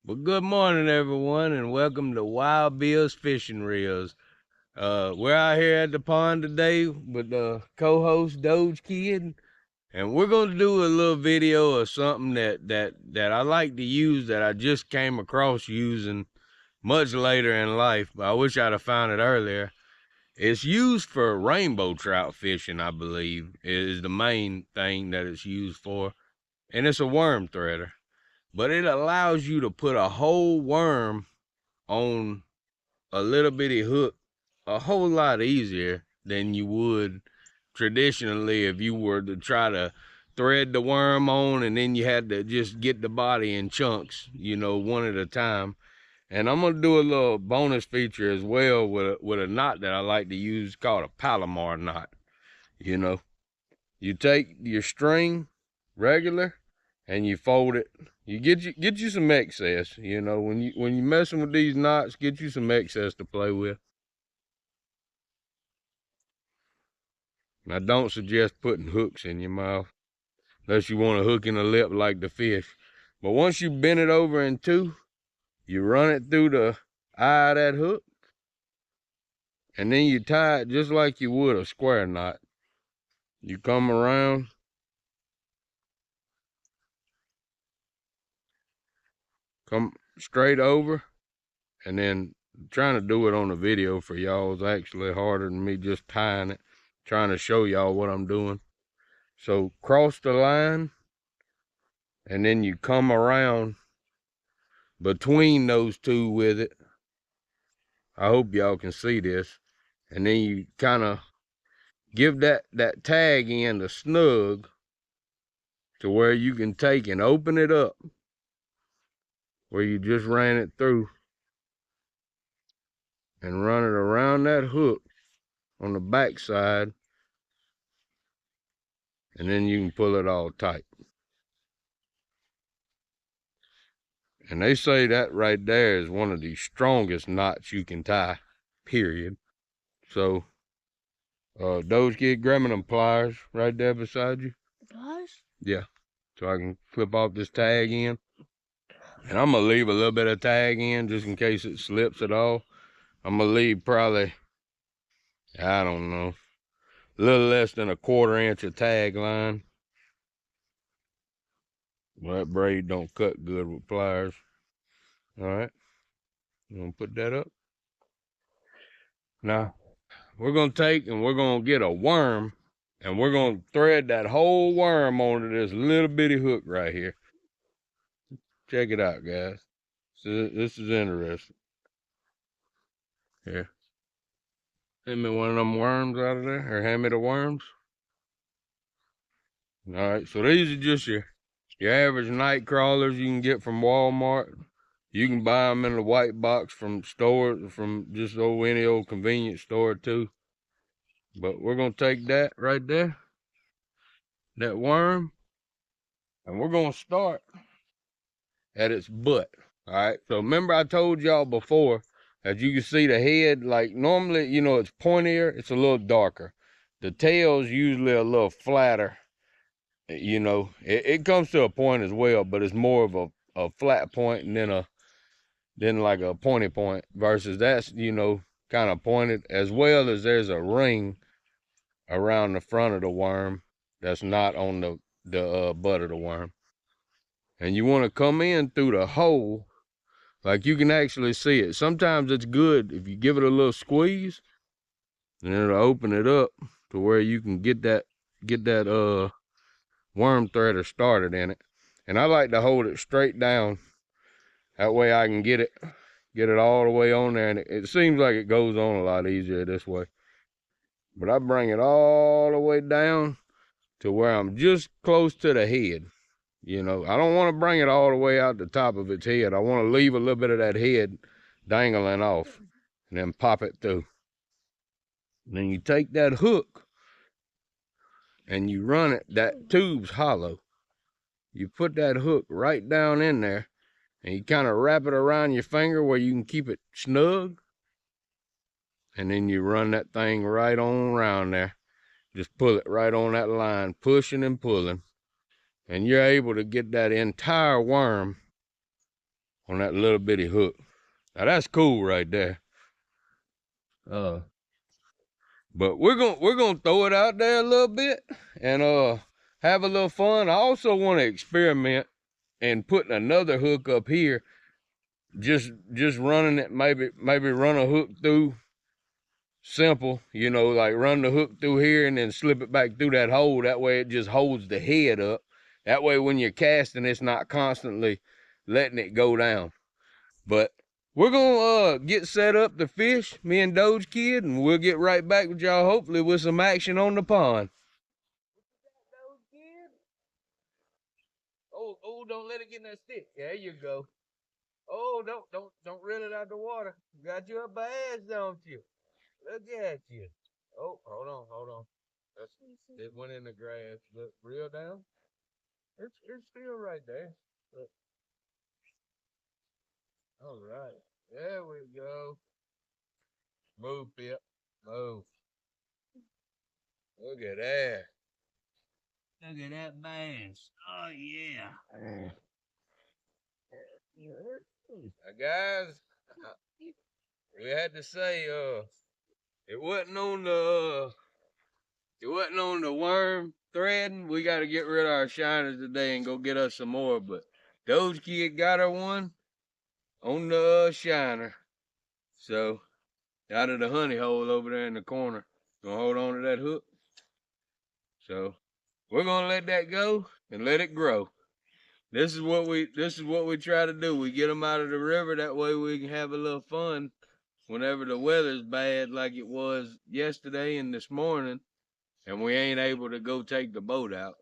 Well, good morning, everyone, and welcome to Wild Bill's Fishing Reels. We're out here at the pond today with the co-host Doge Kid, and we're gonna do a little video of something that I like to use that I just came across using much later in life. But I wish I'd have found it earlier. It's used for rainbow trout fishing, I believe, is the main thing that it's used for, and it's a worm threader. But it allows you to put a whole worm on a little bitty hook a whole lot easier than you would traditionally if you were to try to thread the worm on and then you had to just get the body in chunks, one at a time. And I'm gonna do a little bonus feature as well with a knot that I like to use called a Palomar knot. You know, you take your string regular and you fold it. You get you some excess. When you messing with these knots, get you some excess to play with. I don't suggest putting hooks in your mouth unless you want a hook in the lip like the fish. But once you bend it over in two, you run it through the eye of that hook, and then you tie it just like you would a square knot. You come around, come straight over, and then trying to do it on the video for y'all is actually harder than me just tying it, trying to show y'all what I'm doing. So cross the line, and then you come around between those two with it. I hope y'all can see this. And then you kind of give that tag end a snug to where you can take and open it up where you just ran it through and run it around that hook on the back side, and then you can pull it all tight. And they say that right there is one of the strongest knots you can tie, period. So, Doge Kid, grab me them pliers right there beside you. Pliers? Yeah, so I can clip off this tag end. And I'm gonna leave a little bit of tag in just in case it slips at all. I'm gonna leave probably, I don't know, a little less than a 1/4 inch of tag line. Well, that braid don't cut good with pliers. All right, I'm gonna put that up. Now, we're gonna take and we're gonna get a worm and we're gonna thread that whole worm onto this little bitty hook right here. Check it out, guys. This is interesting. Here, hand me one of them worms out of there, or hand me the worms. All right, so these are just your average night crawlers you can get from Walmart. You can buy them in a white box from stores, from just any old convenience store too. But we're gonna take that right there, that worm, and we're gonna start at its butt. All right. So remember I told y'all before that you can see the head, like normally, it's pointier, it's a little darker. The tail's usually a little flatter. It comes to a point as well, but it's more of a flat point and then like a pointy point versus that's, kind of pointed, as well as there's a ring around the front of the worm that's not on the butt of the worm. And you want to come in through the hole, like you can actually see it. Sometimes it's good if you give it a little squeeze, and it'll open it up to where you can get that worm threader started in it. And I like to hold it straight down. That way I can get it all the way on there. And it seems like it goes on a lot easier this way. But I bring it all the way down to where I'm just close to the head. I don't want to bring it all the way out the top of its head. I want to leave a little bit of that head dangling off and then pop it through. And then you take that hook and you run it. That tube's hollow. You put that hook right down in there and you kind of wrap it around your finger where you can keep it snug. And then you run that thing right on around there. Just pull it right on that line, pushing and pulling. And you're able to get that entire worm on that little bitty hook. Now that's cool right there. But we're gonna throw it out there a little bit and have a little fun. I also want to experiment and putting another hook up here. Just running it, maybe run a hook through simple, like run the hook through here and then slip it back through that hole. That way it just holds the head up. That way when you're casting, it's not constantly letting it go down. But we're gonna get set up to fish, me and Doge Kid, and we'll get right back with y'all hopefully with some action on the pond. Doge Kid? Oh, don't let it get in that stick. There you go. Oh, don't reel it out the water. Got you a bass, don't you? Look at you. Oh, hold on. That's it went in the grass. Look, reel down. It's still right there. Look. All right. There we go. Move, Pip. Move. Look at that. Look at that bass. Oh yeah. Guys, we had to say it wasn't on the worm threading. We got to get rid of our shiners today and go get us some more. But Doge Kid got her one on the shiner. So out of the honey hole over there in the corner. Gonna hold on to that hook. So we're gonna let that go and let it grow. This is what we try to do. We get them out of the river. That way we can have a little fun whenever the weather's bad like it was yesterday and this morning, and we ain't able to go take the boat out.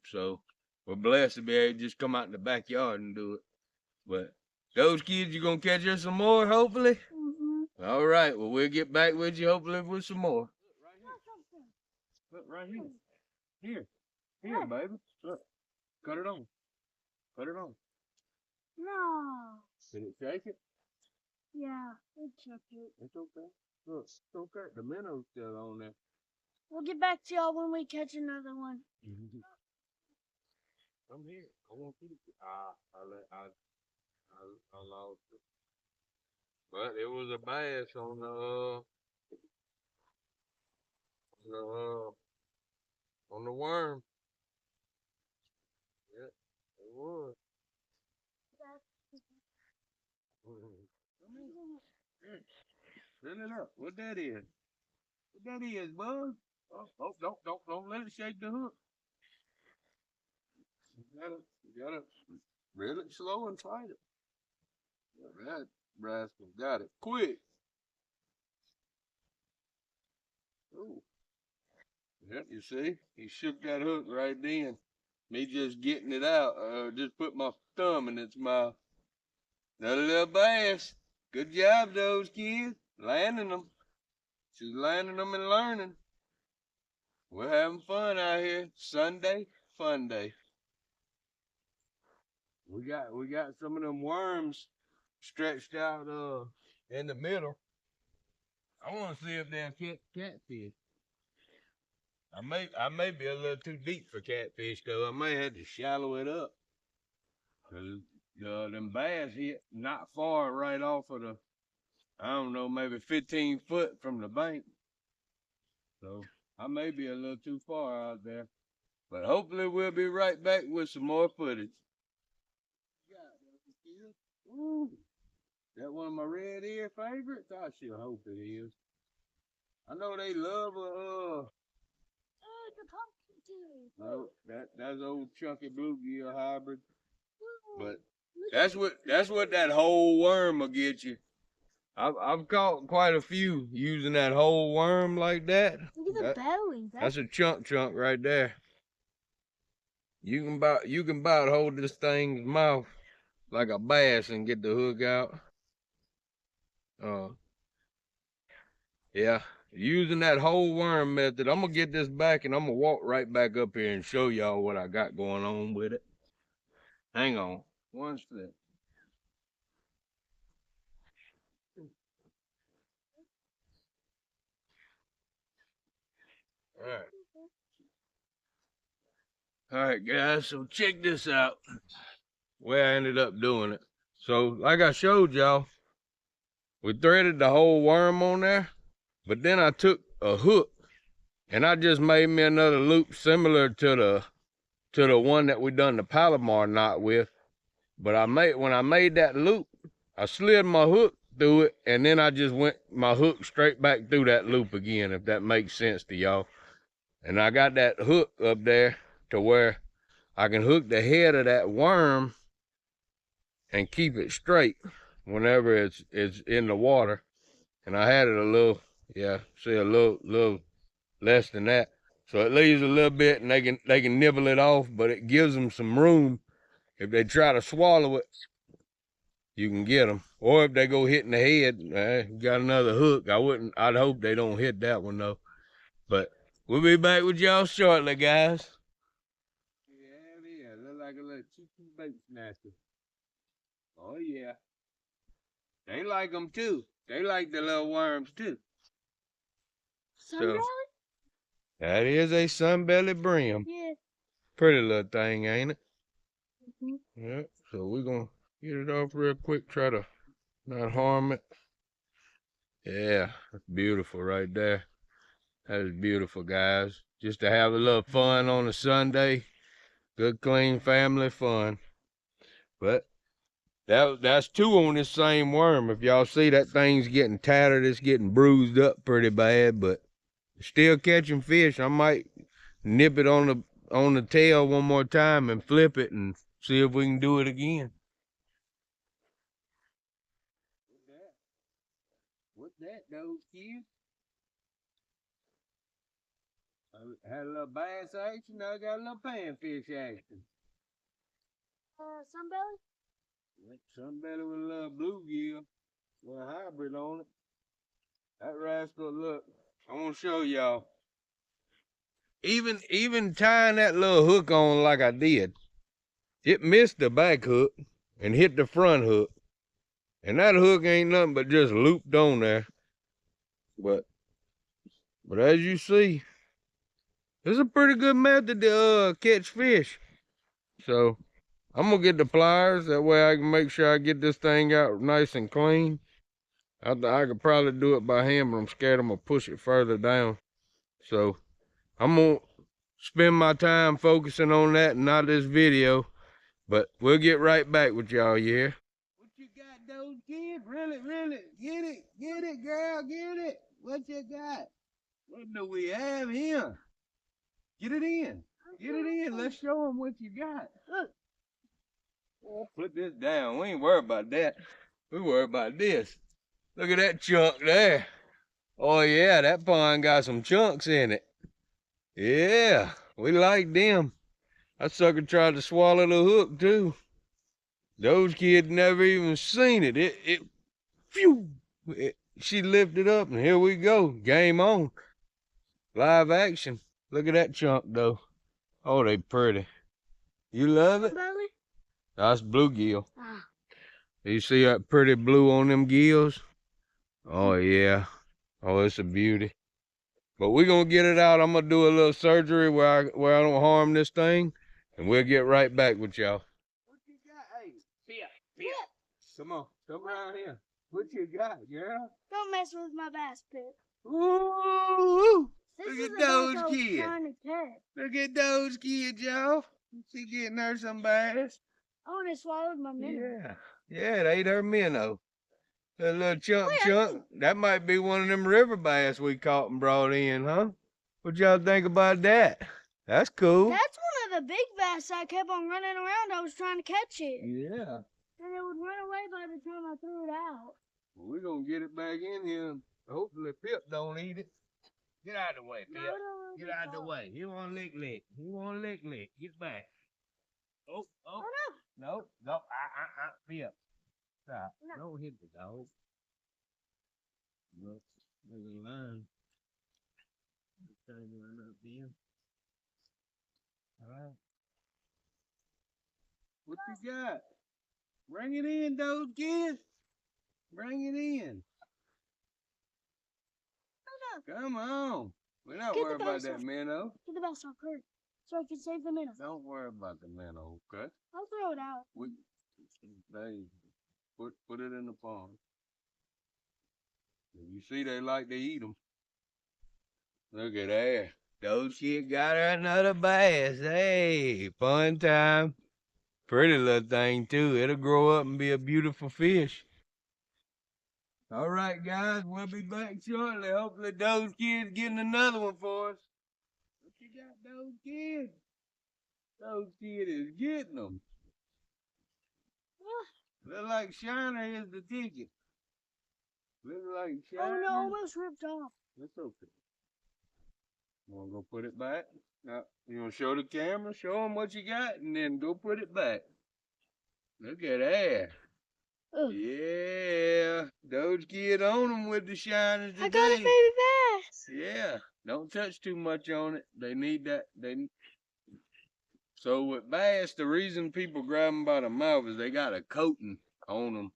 So we're blessed to be able to just come out in the backyard and do it. But those kids, you gonna catch us some more, hopefully? All right, well, we'll get back with you, hopefully, with some more. Look, right here. Here, baby. Look, cut it on. Cut it on. No. Did it shake it? Yeah, it shook it. It's okay. Look, it's okay. The minnow's still on there. We'll get back to y'all when we catch another one. Come here. I want you to. I lost it. But it was a bass on the worm. Yeah, it was. Fill it up. What that is? What that is, bud? Don't let it shake the hook. You gotta reel it slow and tight it. That rascal got it quick. Ooh. Yeah, you see? He shook that hook right then. Me just getting it out, just put my thumb in its mouth. Another little bass. Good job, those kids. Landing them. She's landing them and learning. We're having fun out here. Sunday, fun day. We got some of them worms stretched out in the middle. I want to see if they'll catch catfish. I may be a little too deep for catfish though. I may have to shallow it up. 'Cause them bass hit not far right off of I don't know, maybe 15 foot from the bank. So I may be a little too far out there. But hopefully we'll be right back with some more footage. Ooh, that one of my red ear favorites? I sure hope it is. I know they love The pumpkin too. no, that's old chunky bluegill hybrid. But that's what that whole worm will get you. I've caught quite a few using that whole worm like that. Look at the belly. That's a chunk right there. You can about hold this thing's mouth like a bass and get the hook out. Yeah, using that whole worm method. I'm gonna get this back and I'm gonna walk right back up here and show y'all what I got going on with it. Hang on, one sec. All right. All right, guys, so check this out. Where I ended up doing it. So, like I showed y'all, we threaded the whole worm on there, but then I took a hook and I just made me another loop similar to the one that we done the Palomar knot with. But when I made that loop, I slid my hook through it, and then I just went my hook straight back through that loop again, if that makes sense to y'all. And I got that hook up there to where I can hook the head of that worm and keep it straight whenever it's in the water. And I had it a little, yeah, see, a little less than that. So it leaves a little bit, and they can nibble it off, but it gives them some room. If they try to swallow it, you can get them. Or if they go hitting the head, you got another hook. I'd hope they don't hit that one though. But we'll be back with y'all shortly, guys. Yeah, look like a little cheeky bait snatcher. Oh yeah. They like them too. They like the little worms too. Sunbelly? So that is a sunbelly brim. Yeah. Pretty little thing, ain't it? Mm-hmm. Yeah. So we're gonna get it off real quick, try to not harm it. Yeah, that's beautiful right there. That is beautiful, guys. Just to have a little fun on a Sunday. Good, clean family fun. But that's two on this same worm. If y'all see, that thing's getting tattered, it's getting bruised up pretty bad, but still catching fish. I might nip it on the tail one more time and flip it and see if we can do it again. What's that, those kids? I had a little bass action, now I got a little panfish action. Sunbelly? Sunbelly with a little bluegill, with a hybrid on it. That rascal, look, I want to show y'all. Even tying that little hook on like I did, it missed the back hook and hit the front hook. And that hook ain't nothing but just looped on there. But as you see, it's a pretty good method to catch fish. So I'm gonna get the pliers, that way I can make sure I get this thing out nice and clean. I could probably do it by hand, but I'm scared I'm gonna push it further down. So I'm gonna spend my time focusing on that and not this video. But we'll get right back with y'all, yeah. What you got, those kids? Really? Get it, girl, get it. What you got? What do we have here? Get it in. Get it in. Let's show them what you got. Look. Oh, put this down. We ain't worried about that. We worry about this. Look at that chunk there. Oh yeah, that pond got some chunks in it. Yeah, we like them. That sucker tried to swallow the hook too. Those kids never even seen it. Phew. She lifted up and here we go. Game on. Live action. Look at that chunk though. Oh, they pretty. You love it? Sunbelly? That's bluegill. Ah. You see that pretty blue on them gills? Oh yeah. Oh, it's a beauty. But we're gonna get it out. I'm gonna do a little surgery where I don't harm this thing, and we'll get right back with y'all. What you got? Hey, Pip. Come on, come around here. What you got, girl? Don't mess with my bass pit. Ooh! This Look is at the bass those I was kids. trying to catch. Look at those kids, y'all. She getting her some bass. Oh, and it swallowed my minnow. Yeah, it ate her minnow. A little chunk Wait, chunk. That might be one of them river bass we caught and brought in, huh? What y'all think about that? That's cool. That's one of the big bass I kept on running around. I was trying to catch it. Yeah. And it would run away by the time I threw it out. Well, we're gonna get it back in here. Hopefully Pip don't eat it. Get out of the way, Pip. Get out of the way. He won't lick. He won't lick. Get back. Oh Oh no. No. Pip. Stop. No. Don't hit the dog. Look, there's a line. Trying to run up there. All right. What you got? Bring it in, those kids. Bring it in. no. Come on. We're not Get worried the about bass that off. minnow. Get the bass off her so I can save the minnow. Don't worry about the minnow, okay? I'll throw it out. They Put it in the pond. You see, they like to eat them. Look at that. Those kids got her another bass. Hey, fun time. Pretty little thing, too. It'll grow up and be a beautiful fish. All right, guys, we'll be back shortly. Hopefully, those kids getting another one for us. What you got, those kids? Those kids is getting them. Look like Shiner is the ticket. Look like Shiner. Oh no, almost ripped off. That's okay. You want to go put it back? Now, you want to show the camera? Show them what you got, and then go put it back. Look at that. Ugh. Yeah. Those kids on them with the shiners today. I got a baby bass. Yeah. Don't touch too much on it. They need that. So with bass, the reason people grab them by the mouth is they got a coating on them.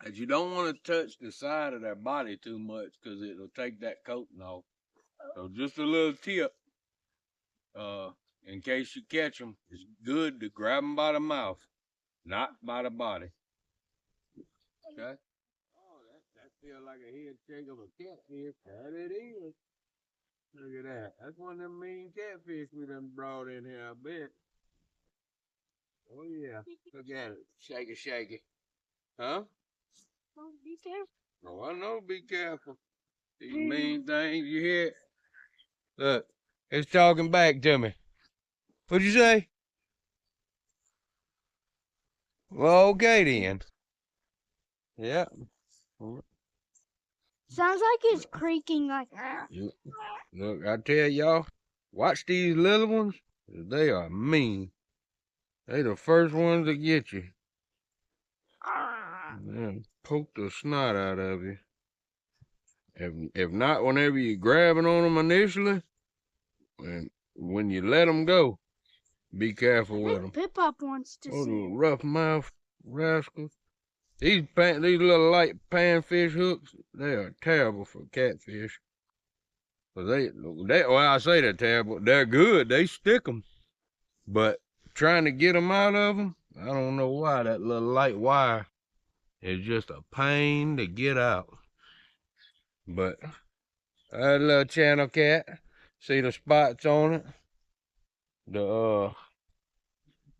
And you don't want to touch the side of their body too much because it'll take that coating off. So just a little tip, in case you catch them, it's good to grab them by the mouth, not by the body. Okay? Oh, that feels like a head shake of a catfish. That it is. Look at that. That's one of them mean catfish we done brought in here, I bet. Oh, yeah. Look at it. Shake it, shake it. Huh? Oh, be careful. Oh, I know. Be careful. These mean things, you hear it? Look, it's talking back to me. What'd you say? Well, okay then. Yeah. Sounds like it's creaking like. Look, I tell y'all, watch these little ones. They are mean. They the first ones to get you. Man, poke the snot out of you. If not, whenever you're grabbing on them initially, and when you let them go, be careful with them. Pip Pop wants to Oh, see the it. rough mouth rascals. These little light panfish hooks, they are terrible for catfish. But well, I say they're terrible. They're good. They stick them. But trying to get them out of them, I don't know why. That little light wire is just a pain to get out. But that little channel cat, see the spots on it? The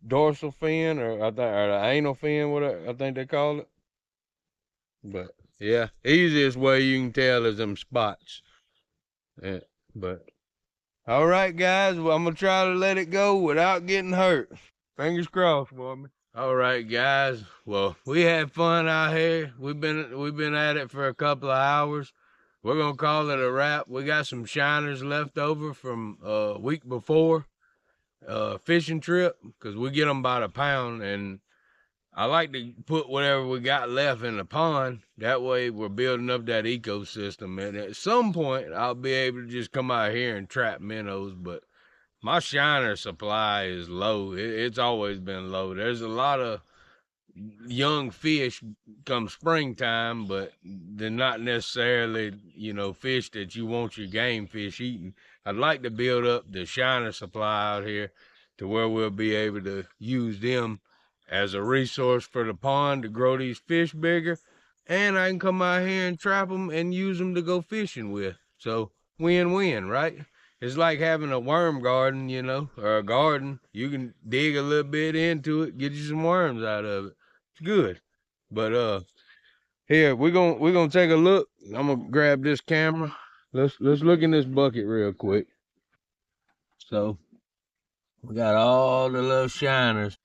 dorsal fin, or the anal fin, whatever I think they call it. But yeah, easiest way you can tell is them spots. Yeah, but all right, guys. Well, I'm gonna try to let it go without getting hurt. Fingers crossed for me. All right, guys. Well, we had fun out here. We've been at it for a couple of hours. We're gonna call it a wrap. We got some shiners left over from week before fishing trip, because we get them by the pound, and I like to put whatever we got left in the pond. That way we're building up that ecosystem. And at some point, I'll be able to just come out here and trap minnows. But my shiner supply is low. It's always been low. There's a lot of young fish come springtime, but they're not necessarily, fish that you want your game fish eating. I'd like to build up the shiner supply out here to where we'll be able to use them as a resource for the pond to grow these fish bigger, and I can come out here and trap them and use them to go fishing with. So win-win, right? It's like having a worm garden, or a garden. You can dig a little bit into it, get you some worms out of it. It's good. But here we're gonna take a look. I'm gonna grab this camera. Let's look in this bucket real quick. So we got all the little shiners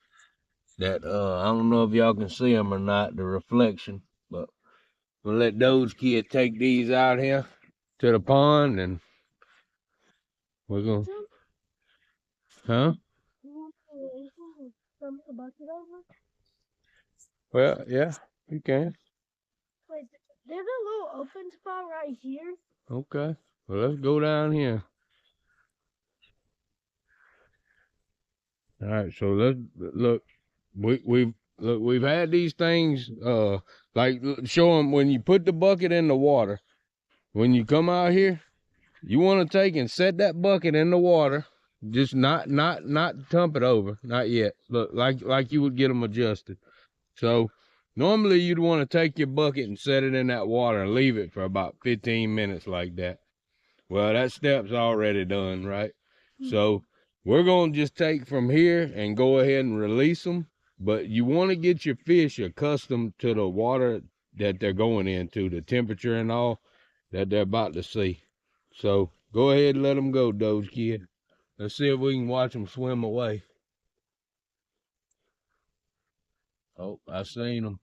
that I don't know if y'all can see them or not, the reflection, but we'll let those kids take these out here to the pond, and we're gonna huh? Well, yeah, you can. Wait, there's a little open spot right here. Okay. Well, let's go down here. All right, so let's look. We've had these things like show them when you put the bucket in the water. When you come out here, you want to take and set that bucket in the water. Just not dump it over, not yet. Look, like you would get them adjusted. So Normally you'd want to take your bucket and set it in that water and leave it for about 15 minutes like that. Well, that step's already done, right? So we're going to just take from here and go ahead and release them. But you want to get your fish accustomed to the water that they're going into, the temperature and all that they're about to see. So go ahead and let them go, Doge Kid. Let's see if we can watch them swim away. Oh, I seen them.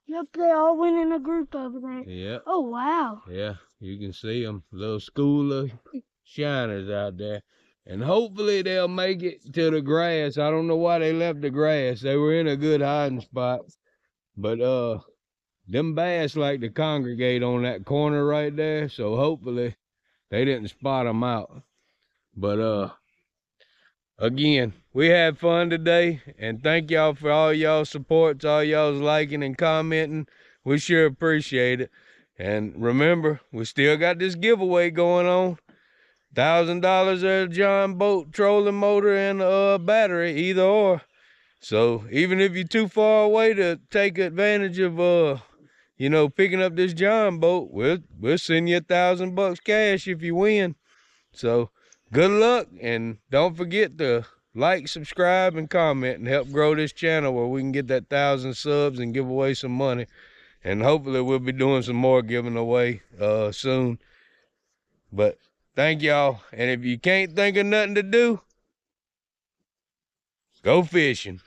Yep, they all went in a group over there. Yeah. Oh, wow. Yeah, you can see them. Little school of shiners out there. And hopefully they'll make it to the grass. I don't know why they left the grass. They were in a good hiding spot. But them bass like to congregate on that corner right there. So hopefully they didn't spot them out. But again, we had fun today, and thank y'all for all y'all supports, all y'all's liking and commenting. We sure appreciate it. And remember, we still got this giveaway going on. $1,000 a John boat trolling motor and a battery, either or. So even if you're too far away to take advantage of you know, picking up this John boat, we'll send you $1,000 cash if you win. So good luck, and don't forget to like, subscribe, and comment and help grow this channel where we can get that 1,000 subs and give away some money. And hopefully we'll be doing some more giving away soon. But thank y'all. And if you can't think of nothing to do, go fishing.